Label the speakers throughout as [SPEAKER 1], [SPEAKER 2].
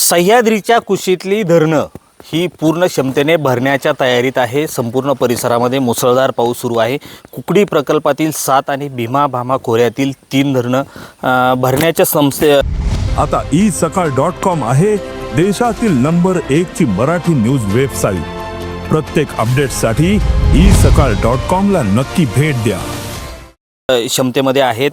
[SPEAKER 1] सह्याद्रीच्या कुशीतली धरणं ही पूर्ण क्षमतेने भरण्याच्या तयारीत आहे। संपूर्ण परिसरामध्ये मुसळधार पाऊस सुरू आहे। कुकडी प्रकल्पातील 7 आणि भीमा भामा खोऱ्यातील 3 धरणं भरण्याच्या
[SPEAKER 2] आता isakal.com आहे देशातील नंबर 1 ची मराठी न्यूज वेबसाईट। प्रत्येक अपडेटसाठी isakal.com ला नक्की भेट द्या।
[SPEAKER 1] क्षमतेमध्ये आहेत।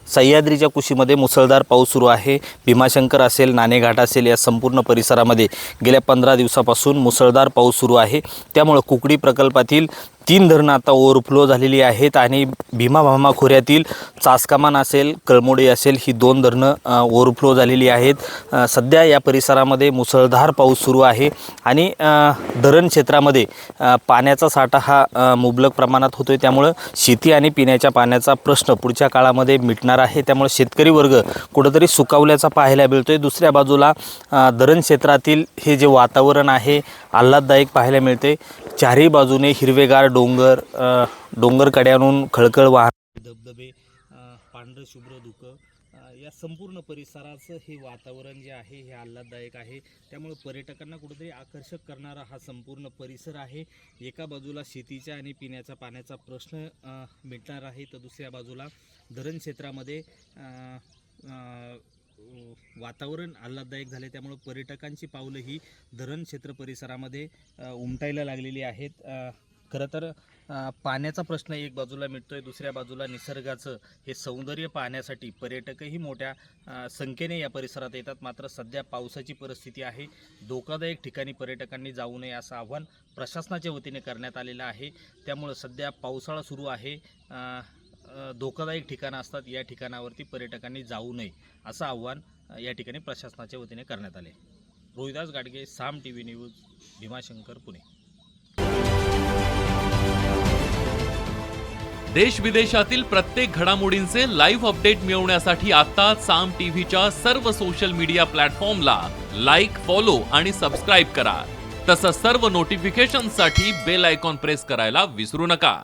[SPEAKER 1] सह्याद्रीच्या कुशीमध्ये मुसळधार पाऊस सुरू आहे। भीमाशंकर असेल, नाणेघाट असेल, या संपूर्ण परिसरामध्ये गेल्या 15 दिवसापासून मुसळधार पाऊस सुरू आहे। त्यामुळे कुकडी प्रकल्पातील 3 धरणं आता ओव्हरफ्लो झालेली आहेत आणि भीमा भामा खोऱ्यातील चासकामान असेल, कळमोडी असेल, ही 2 धरणं ओव्हरफ्लो झालेली आहेत। सध्या या परिसरामध्ये मुसळधार पाऊस सुरू आहे आणि धरण क्षेत्रामध्ये पाण्याचा साठा हा मुबलक प्रमाणात होतोय। त्यामुळे शेती आणि पिण्याच्या पाण्याचा प्रश्न पुढच्या काळामध्ये मिटणार आहे। त्यामुळे शेतकरी वर्ग कुठेतरी सुकावल्याचा पाहायला मिळतोय। दुसऱ्या बाजूला धरण क्षेत्रातील हे जे वातावरण आहे आल्हाददायक पाहायला मिळते। चारही बाजूने हिरवेगार डोंगर, डोंगर कड्यावरून खळखळ वाहणारे धबधबे, पांढरं शुभ्र धुकं, या संपूर्ण परिसराचं हे वातावरण जे आहे हे आल्हाददायक आहे। त्यामुळे पर्यटकांना कुठेतरी आकर्षक करणारा हा संपूर्ण परिसर आहे। एका बाजूला शेतीच्या आणि पिण्याच्या पाण्याचा प्रश्न मिटणार आहे, तर दुसऱ्या बाजूला धरण क्षेत्रामध्ये वातावरण आल्हाददायक झाले। त्यामुळे पर्यटकांची पावलं ही धरण क्षेत्र परिसरामध्ये उमटायला लागलेली आहेत। खरं तर पाण्याचा प्रश्न एक बाजूला मिटतोय, दुसऱ्या बाजूला निसर्गाचं हे सौंदर्य पाहण्यासाठी पर्यटकही मोठ्या संख्येने या परिसरात येतात। मात्र सध्या पावसाची परिस्थिती आहे, धोकादायक ठिकाणी पर्यटकांनी जाऊ नये असं आव्हान प्रशासनाच्या वतीने करण्यात आलेलं आहे। त्यामुळे सध्या पावसाळा सुरू आहे, धोकादायक ठिकाणं असतात, या ठिकाणावरती पर्यटकांनी जाऊ नये असं आव्हान या ठिकाणी प्रशासनाच्या वतीने करण्यात आले। रोहिदास गाडगे, साम टीव्ही न्यूज, भीमाशंकर, पुणे।
[SPEAKER 3] देश विदेशातील प्रत्येक घडामोडींचे लाईव्ह अपडेट मिळवण्यासाठी आता साम टीव्हीच्या सर्व सोशल मीडिया प्लॅटफॉर्मला लाईक, फॉलो आणि सबस्क्राईब करा। तसंच सर्व नोटिफिकेशनसाठी बेल आयकॉन प्रेस करायला विसरू नका।